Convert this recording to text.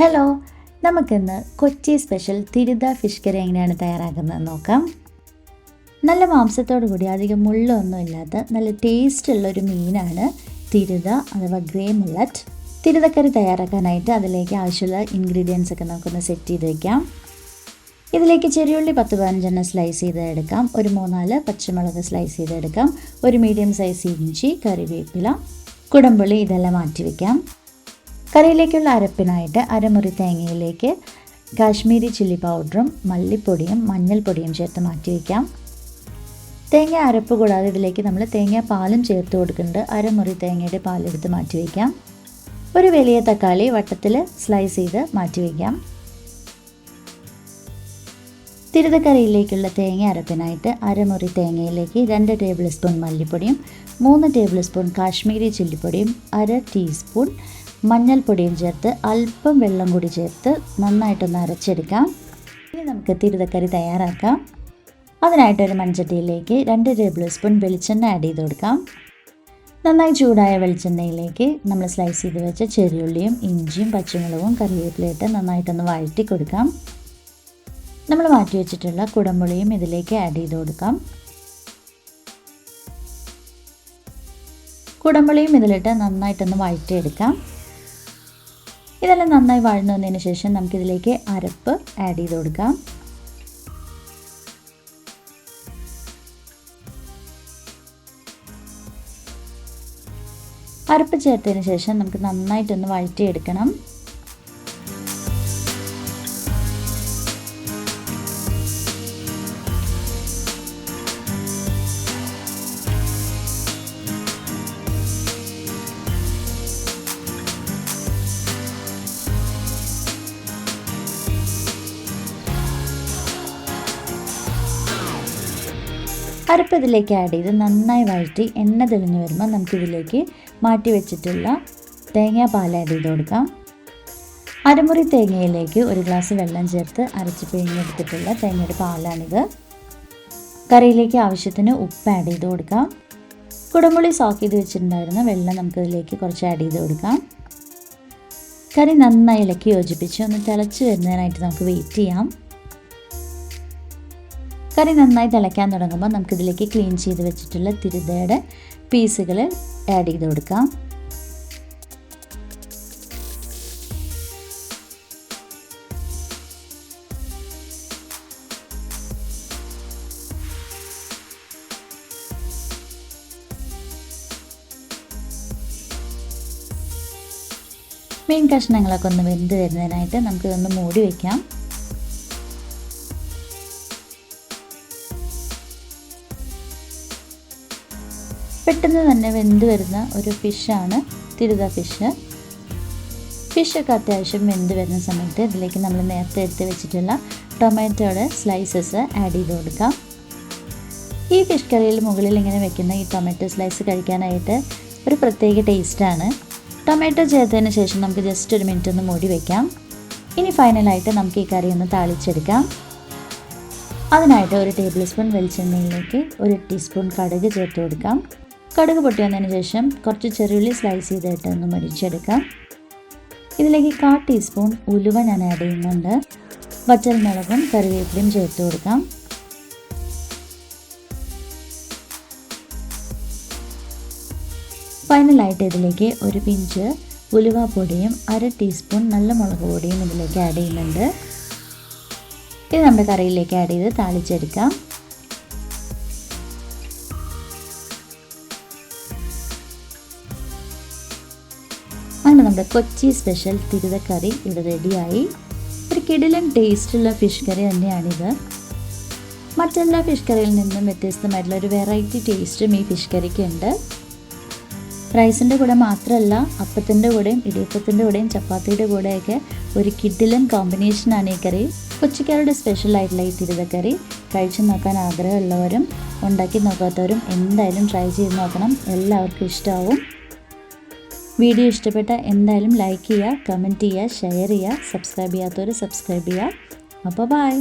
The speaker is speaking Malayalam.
ഹലോ, നമുക്കിന്ന് കൊച്ചി സ്പെഷ്യൽ തിരുത ഫിഷ് കറി എങ്ങനെയാണ് തയ്യാറാക്കുന്നത് നോക്കാം. നല്ല മാംസത്തോടു കൂടി അധികം മുള്ളൊന്നും ഇല്ലാത്ത നല്ല ടേസ്റ്റുള്ള ഒരു മീനാണ് തിരുത അഥവാ ഗ്രേ മുള്ളറ്റ്. തിരുതക്കറി തയ്യാറാക്കാനായിട്ട് അതിലേക്ക് ആവശ്യമുള്ള ഇൻഗ്രീഡിയൻസ് ഒക്കെ നമുക്കൊന്ന് സെറ്റ് ചെയ്ത് വയ്ക്കാം. ഇതിലേക്ക് ചെറിയുള്ളി 10-15 സ്ലൈസ് ചെയ്തെടുക്കാം, ഒരു 3-4 പച്ചമുളക് സ്ലൈസ് ചെയ്തെടുക്കാം, ഒരു മീഡിയം സൈസ് ഇഞ്ചി, കറിവേപ്പില, കുടംപുളി ഇതെല്ലാം മാറ്റി വയ്ക്കാം. കറിയിലേക്കുള്ള അരപ്പിനായിട്ട് അരമുറി തേങ്ങയിലേക്ക് കാശ്മീരി ചില്ലി പൗഡറും മല്ലിപ്പൊടിയും മഞ്ഞൾപ്പൊടിയും ചേർത്ത് മാറ്റി വയ്ക്കാം. തേങ്ങ അരപ്പ് കൂടാതെ ഇതിലേക്ക് നമ്മൾ തേങ്ങ പാലും ചേർത്ത് കൊടുക്കുന്നുണ്ട്. അരമുറി തേങ്ങയുടെ പാലെടുത്ത് മാറ്റി വയ്ക്കാം. ഒരു വലിയ തക്കാളി വട്ടത്തിൽ സ്ലൈസ് ചെയ്ത് മാറ്റി വയ്ക്കാം. തിരുതക്കറിയിലേക്കുള്ള തേങ്ങ അരപ്പിനായിട്ട് അരമുറി തേങ്ങയിലേക്ക് 2 ടേബിൾ സ്പൂൺ മല്ലിപ്പൊടിയും 3 ടേബിൾ സ്പൂൺ കാശ്മീരി ചില്ലിപ്പൊടിയും 1/2 ടീസ്പൂൺ മഞ്ഞൾപ്പൊടിയും ചേർത്ത് അല്പം വെള്ളം കൂടി ചേർത്ത് നന്നായിട്ടൊന്ന് അരച്ചെടുക്കാം. ഇനി നമുക്ക് തിരുതക്കറി തയ്യാറാക്കാം. അതിനായിട്ടൊരു മൺചട്ടിയിലേക്ക് 2 ടേബിൾ സ്പൂൺ വെളിച്ചെണ്ണ ആഡ് ചെയ്ത് കൊടുക്കാം. നന്നായി ചൂടായ വെളിച്ചെണ്ണയിലേക്ക് നമ്മൾ സ്ലൈസ് ചെയ്ത് വെച്ച ചെറിയുള്ളിയും ഇഞ്ചിയും പച്ചമുളകും കറിവേപ്പിലയിട്ട് നന്നായിട്ടൊന്ന് വഴറ്റി കൊടുക്കാം. നമ്മൾ മാറ്റി വെച്ചിട്ടുള്ള കുടംപുളിയും ഇതിലേക്ക് ആഡ് ചെയ്ത് കൊടുക്കാം. കുടംപുളിയും ഇതിലിട്ട് നന്നായിട്ടൊന്ന് വഴറ്റിയെടുക്കാം. ഇതെല്ലാം നന്നായി വഴന്നു വന്നതിന് ശേഷം നമുക്കിതിലേക്ക് അരപ്പ് ആഡ് ചെയ്ത് കൊടുക്കാം. അരപ്പ് ചേർത്തതിന് ശേഷം നമുക്ക് നന്നായിട്ടൊന്ന് വഴറ്റിയെടുക്കണം. അരപ്പ് ഇതിലേക്ക് ആഡ് ചെയ്ത് നന്നായി വഴറ്റി എണ്ണ തെളിഞ്ഞ് വരുമ്പോൾ നമുക്കിതിലേക്ക് മാറ്റി വെച്ചിട്ടുള്ള തേങ്ങാപ്പാൽ ആഡ് ചെയ്ത് കൊടുക്കാം. അരമുറി തേങ്ങയിലേക്ക് 1 ഗ്ലാസ് വെള്ളം ചേർത്ത് അരച്ച് പിഴിഞ്ഞെടുത്തിട്ടുള്ള തേങ്ങയുടെ പാലാണിത്. കറിയിലേക്ക് ആവശ്യത്തിന് ഉപ്പ് ആഡ് ചെയ്ത് കൊടുക്കാം. കുടംപുളി സോക്ക് ചെയ്ത് വെച്ചിട്ടുണ്ടായിരുന്ന വെള്ളം നമുക്കിതിലേക്ക് കുറച്ച് ആഡ് ചെയ്ത് കൊടുക്കാം. കറി നന്നായി ഇളക്കി യോജിപ്പിച്ച് ഒന്ന് തിളച്ച് വരുന്നതിനായിട്ട് നമുക്ക് വെയിറ്റ് ചെയ്യാം. കറി നന്നായി തിളയ്ക്കാൻ തുടങ്ങുമ്പോൾ നമുക്കിതിലേക്ക് ക്ലീൻ ചെയ്ത് വെച്ചിട്ടുള്ള തിരുതയുടെ പീസുകൾ ആഡ് ചെയ്ത് കൊടുക്കാം. മീൻ കഷ്ണങ്ങളൊക്കെ ഒന്ന് വെന്ത് വരുന്നതിനായിട്ട് നമുക്കിതൊന്ന് മൂടി വയ്ക്കാം. പെട്ടെന്ന് തന്നെ വെന്ത് വരുന്ന ഒരു ഫിഷാണ് തിരുത ഫിഷ്. ഫിഷൊക്കെ അത്യാവശ്യം വെന്ത് വരുന്ന സമയത്ത് ഇതിലേക്ക് നമ്മൾ നേരത്തെ എടുത്ത് വെച്ചിട്ടുള്ള ടൊമാറ്റോയുടെ സ്ലൈസസ് ആഡ് ചെയ്ത് കൊടുക്കാം. ഈ ഫിഷ് കറിയിൽ മുകളിൽ ഇങ്ങനെ വെക്കുന്ന ഈ ടൊമാറ്റോ സ്ലൈസ് കഴിക്കാനായിട്ട് ഒരു പ്രത്യേക ടേസ്റ്റാണ്. ടൊമാറ്റോ ചേർത്തതിന് ശേഷം നമുക്ക് ജസ്റ്റ് ഒരു മിനിറ്റ് ഒന്ന് മൂടി വയ്ക്കാം. ഇനി ഫൈനലായിട്ട് നമുക്ക് ഈ കറി ഒന്ന് താളിച്ചെടുക്കാം. അതിനായിട്ട് 1 ടേബിൾ സ്പൂൺ വെളിച്ചെണ്ണയിലേക്ക് 1 ടീസ്പൂൺ കടുക് ചേർത്ത് കൊടുക്കാം. കടുക് പൊട്ടി വന്നതിന് ശേഷം കുറച്ച് ചെറിയുള്ളി സ്ലൈസ് ചെയ്തിട്ട് ഒന്ന് മരിച്ചെടുക്കാം. ഇതിലേക്ക് 1/4 ടീസ്പൂൺ ഉലുവ ഞാൻ ആഡ് ചെയ്യുന്നുണ്ട്. വറ്റൽമുളകും കറിവേപ്പിലയും ചേർത്ത് കൊടുക്കാം. ഫൈനലായിട്ട് ഇതിലേക്ക് ഒരു പിഞ്ച് ഉലുവ പൊടിയും 1/2 ടീസ്പൂൺ നല്ല മുളക് പൊടിയും ഇതിലേക്ക് ആഡ് ചെയ്യുന്നുണ്ട്. ഇത് നമ്മുടെ കറിയിലേക്ക് ആഡ് ചെയ്ത് താളിച്ചെടുക്കാം. അങ്ങനെ നമ്മുടെ കൊച്ചി സ്പെഷ്യൽ തിരുതക്കറി ഇവിടെ റെഡിയായി. ഒരു കിടിലൻ ടേസ്റ്റുള്ള ഫിഷ് കറി തന്നെയാണിത്. മറ്റെല്ലാ ഫിഷ് കറിയിൽ നിന്നും വ്യത്യസ്തമായിട്ടുള്ള ഒരു വെറൈറ്റി ടേസ്റ്റും ഈ ഫിഷ് കറിക്കുണ്ട്. റൈസിൻ്റെ കൂടെ മാത്രമല്ല, അപ്പത്തിൻ്റെ കൂടെയും ഇടിയപ്പത്തിൻ്റെ കൂടെയും ചപ്പാത്തിയുടെ കൂടെയൊക്കെ ഒരു കിടിലൻ കോമ്പിനേഷനാണ് ഈ കറി. കൊച്ചിക്കാരുടെ സ്പെഷ്യലായിട്ടുള്ള ഈ തിരുതക്കറി കഴിച്ചു നോക്കാൻ ആഗ്രഹമുള്ളവരും ഉണ്ടാക്കി നോക്കാത്തവരും എന്തായാലും ട്രൈ ചെയ്ത് നോക്കണം. എല്ലാവർക്കും ഇഷ്ടമാവും. വീഡിയോ ഇഷ്ടപ്പെട്ട എന്തായാലും ലൈക്ക് ചെയ്യുക, കമൻറ്റ് ചെയ്യുക, ഷെയർ ചെയ്യുക, സബ്സ്ക്രൈബ് ചെയ്യാത്തവർ സബ്സ്ക്രൈബ് ചെയ്യുക. അപ്പോൾ ബൈ.